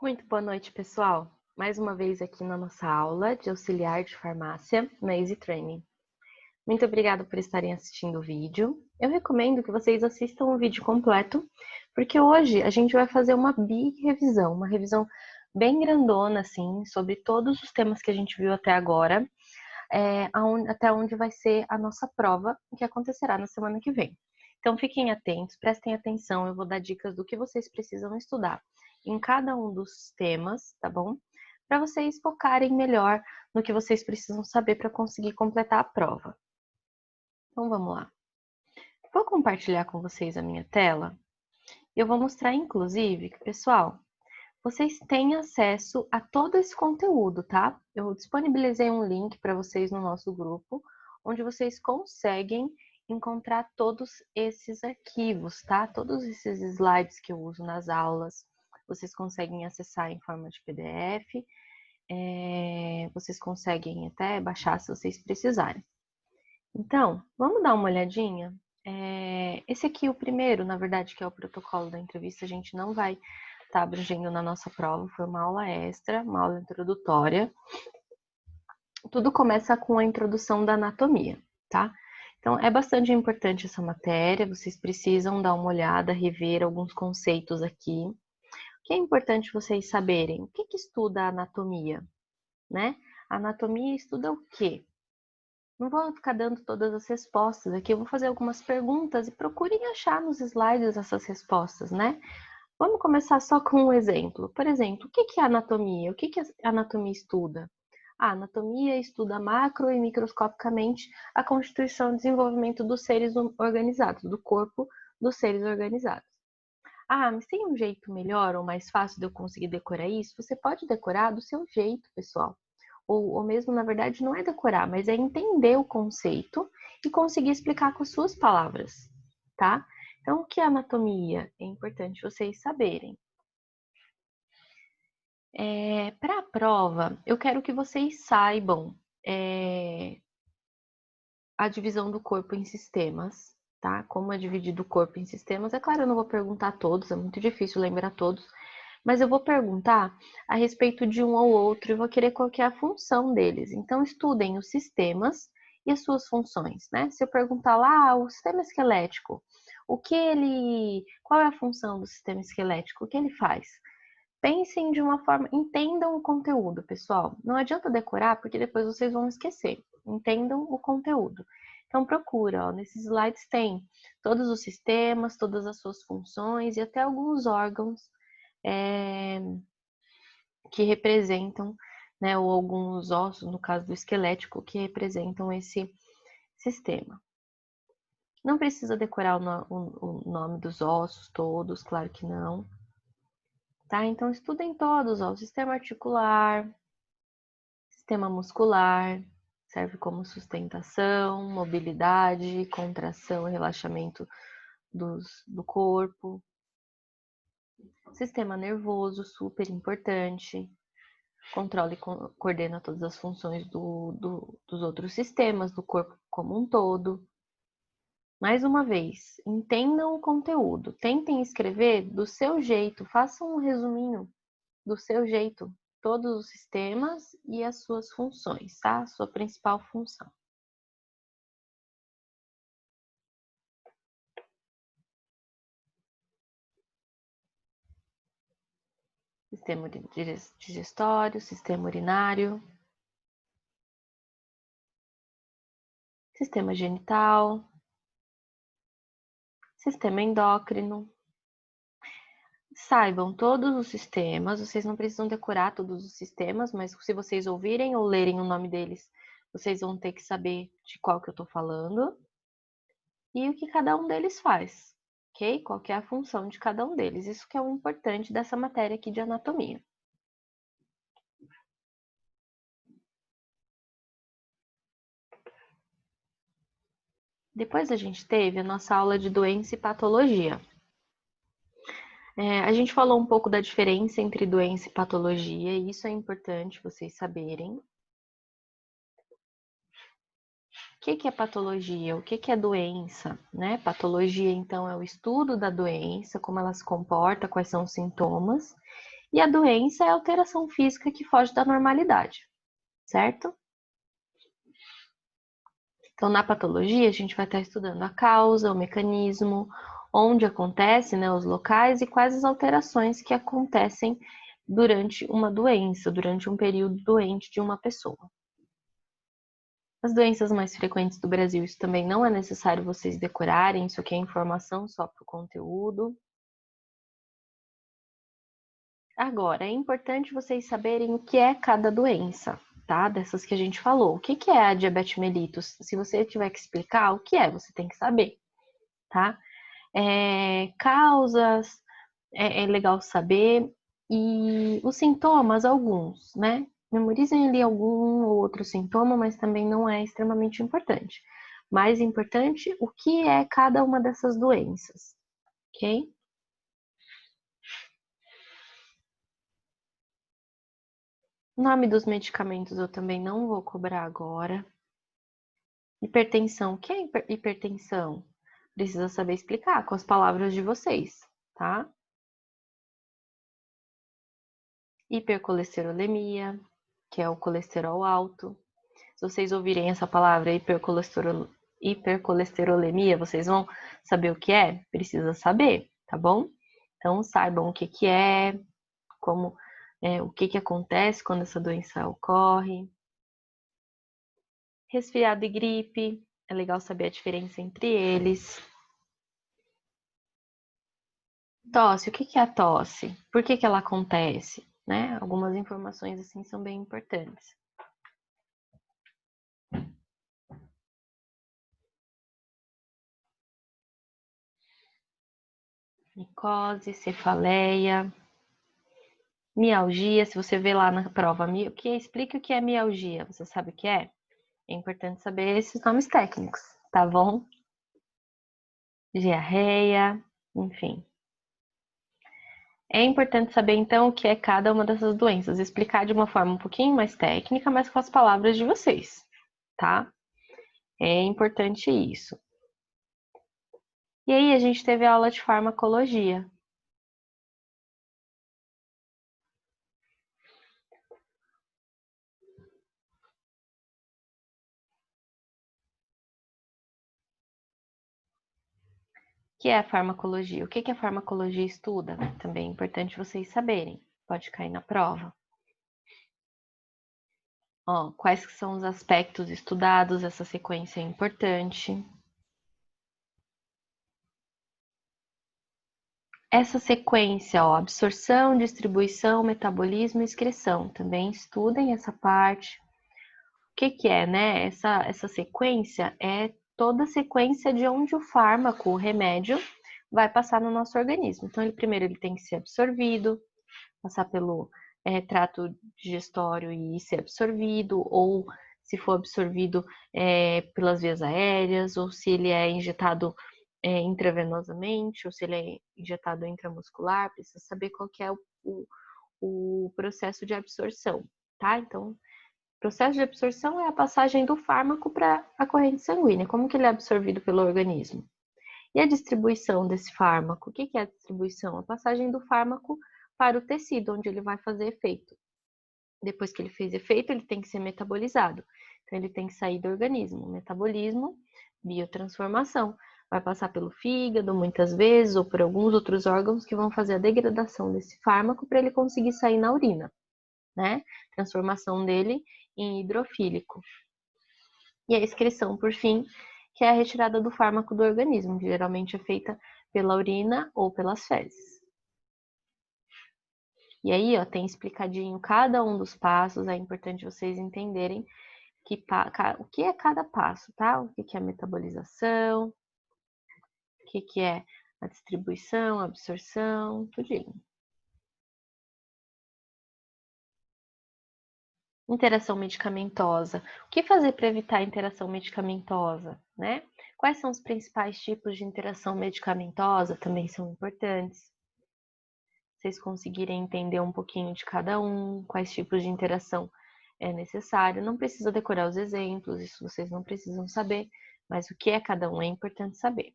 Muito boa noite, pessoal. Mais uma vez aqui na nossa aula de auxiliar de farmácia na Easy Training. Muito obrigada por estarem assistindo o vídeo. Eu recomendo que vocês assistam o vídeo completo, porque hoje a gente vai fazer uma bi-revisão, uma revisão bem grandona, assim, sobre todos os temas que a gente viu até agora, até onde vai ser a nossa prova, que acontecerá na semana que vem. Então, fiquem atentos, prestem atenção, eu vou dar dicas do que vocês precisam estudar em cada um dos temas, tá bom? Para vocês focarem melhor no que vocês precisam saber para conseguir completar a prova. Então, vamos lá. Vou compartilhar com vocês a minha tela. Eu vou mostrar, inclusive, que, pessoal, vocês têm acesso a todo esse conteúdo, tá? Eu disponibilizei um link para vocês no nosso grupo, onde vocês conseguem encontrar todos esses arquivos, tá? Todos esses slides que eu uso nas aulas, vocês conseguem acessar em forma de PDF, vocês conseguem até baixar se vocês precisarem. Então, vamos dar uma olhadinha? Esse aqui, o primeiro, na verdade, que é o protocolo da entrevista, a gente não vai estar abrangendo na nossa prova, foi uma aula extra, uma aula introdutória. Tudo começa com a introdução da anatomia, tá? Então, é bastante importante essa matéria, vocês precisam dar uma olhada, rever alguns conceitos aqui. O que é importante vocês saberem? O que estuda a anatomia, né? A anatomia estuda o quê? Não vou ficar dando todas as respostas aqui, eu vou fazer algumas perguntas e procurem achar nos slides essas respostas, né? Vamos começar só com um exemplo. Por exemplo, o que é anatomia? O que a anatomia estuda? A anatomia estuda macro e microscopicamente a constituição e desenvolvimento dos seres organizados, do corpo dos seres organizados. Ah, mas tem um jeito melhor ou mais fácil de eu conseguir decorar isso? Você pode decorar do seu jeito, pessoal. Ou mesmo, na verdade, não é decorar, mas é entender o conceito e conseguir explicar com as suas palavras, tá? Então, o que é anatomia? É importante vocês saberem. Para a prova, eu quero que vocês saibam a divisão do corpo em sistemas, tá? Como é dividido o corpo em sistemas. É claro, eu não vou perguntar todos, é muito difícil lembrar todos, mas eu vou perguntar a respeito de um ou outro e vou querer qual que é a função deles. Então, estudem os sistemas e as suas funções, né? Se eu perguntar lá, o sistema esquelético, qual é a função do sistema esquelético? O que ele faz? Pensem de uma forma, entendam o conteúdo, pessoal. Não adianta decorar, porque depois vocês vão esquecer. Entendam o conteúdo. Então, procura, ó, nesses slides tem todos os sistemas, todas as suas funções e até alguns órgãos que representam, né, ou alguns ossos, no caso do esquelético, que representam esse sistema. Não precisa decorar o nome dos ossos todos, claro que não. Tá? Então, estudem todos, ó, o sistema articular, sistema muscular, serve como sustentação, mobilidade, contração e relaxamento do corpo. Sistema nervoso, super importante, controla e coordena todas as funções dos outros sistemas, do corpo como um todo. Mais uma vez, entendam o conteúdo, tentem escrever do seu jeito, façam um resuminho do seu jeito, todos os sistemas e as suas funções, tá? A sua principal função. Sistema digestório, sistema urinário, sistema genital, sistema endócrino. Saibam todos os sistemas, vocês não precisam decorar todos os sistemas, mas se vocês ouvirem ou lerem o nome deles, vocês vão ter que saber de qual que eu tô falando e o que cada um deles faz, ok? Qual que é a função de cada um deles. Isso que é o importante dessa matéria aqui de anatomia. Depois a gente teve a nossa aula de doença e patologia. A gente falou um pouco da diferença entre doença e patologia, e isso é importante vocês saberem. O que é patologia? O que é doença? Né? Patologia, então, é o estudo da doença, como ela se comporta, quais são os sintomas. E a doença é a alteração física que foge da normalidade, certo? Então, na patologia, a gente vai estar estudando a causa, o mecanismo, onde acontece, né, os locais e quais as alterações que acontecem durante uma doença, durante um período doente de uma pessoa. As doenças mais frequentes do Brasil, isso também não é necessário vocês decorarem, isso aqui é informação só para o conteúdo. Agora, é importante vocês saberem o que é cada doença, tá? Dessas que a gente falou. O que é a diabetes mellitus? Se você tiver que explicar o que é, você tem que saber, tá? Causas, é legal saber. E os sintomas, alguns, né? Memorizem ali algum ou outro sintoma, mas também não é extremamente importante. Mais importante, o que é cada uma dessas doenças, ok? O nome dos medicamentos eu também não vou cobrar agora. Hipertensão. O que é hipertensão? Precisa saber explicar com as palavras de vocês, tá? Hipercolesterolemia, que é o colesterol alto. Se vocês ouvirem essa palavra hipercolesterolemia, vocês vão saber o que é? Precisa saber, tá bom? Então, saibam o que é, como, o que acontece quando essa doença ocorre. Resfriado e gripe, é legal saber a diferença entre eles. Tosse, o que é a tosse? Por que ela acontece? Né? Algumas informações assim são bem importantes. Micose, cefaleia, mialgia, se você vê lá na prova, explica o que é mialgia, você sabe o que é? É importante saber esses nomes técnicos, tá bom? Diarreia, enfim. É importante saber, então, o que é cada uma dessas doenças, explicar de uma forma um pouquinho mais técnica, mas com as palavras de vocês, tá? É importante isso. E aí, a gente teve a aula de farmacologia. O que é a farmacologia? O que a farmacologia estuda? Também é importante vocês saberem. Pode cair na prova. Ó, quais que são os aspectos estudados? Essa sequência é importante. Essa sequência, ó, absorção, distribuição, metabolismo e excreção. Também estudem essa parte. O que é, né? Essa sequência é toda a sequência de onde o fármaco, o remédio, vai passar no nosso organismo. Então, primeiro ele tem que ser absorvido, passar pelo trato digestório e ser absorvido, ou se for absorvido pelas vias aéreas, ou se ele é injetado intravenosamente, ou se ele é injetado intramuscular, precisa saber qual que é o processo de absorção, tá? Então, o processo de absorção é a passagem do fármaco para a corrente sanguínea, como que ele é absorvido pelo organismo. E a distribuição desse fármaco? O que é a distribuição? A passagem do fármaco para o tecido, onde ele vai fazer efeito. Depois que ele fez efeito, ele tem que ser metabolizado. Então, ele tem que sair do organismo. Metabolismo, biotransformação. Vai passar pelo fígado, muitas vezes, ou por alguns outros órgãos que vão fazer a degradação desse fármaco para ele conseguir sair na urina, né? Transformação dele em hidrofílico. E a excreção, por fim, que é a retirada do fármaco do organismo, que geralmente é feita pela urina ou pelas fezes. E aí, ó, tem explicadinho cada um dos passos, é importante vocês entenderem o que é cada passo, tá? O que é a metabolização, o que é a distribuição, a absorção, tudinho. Interação medicamentosa. O que fazer para evitar a interação medicamentosa, né? Quais são os principais tipos de interação medicamentosa? Também são importantes. Vocês conseguirem entender um pouquinho de cada um, quais tipos de interação é necessário. Não precisa decorar os exemplos, isso vocês não precisam saber, mas o que é cada um é importante saber.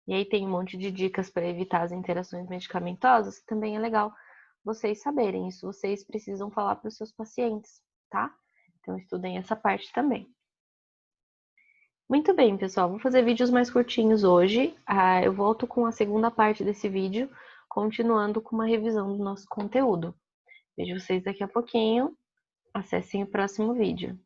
E aí tem um monte de dicas para evitar as interações medicamentosas, que também é legal vocês saberem. Isso vocês precisam falar para os seus pacientes, tá? Então, estudem essa parte também. Muito bem, pessoal. Vou fazer vídeos mais curtinhos hoje. Eu volto com a segunda parte desse vídeo, continuando com uma revisão do nosso conteúdo. Vejo vocês daqui a pouquinho. Acessem o próximo vídeo.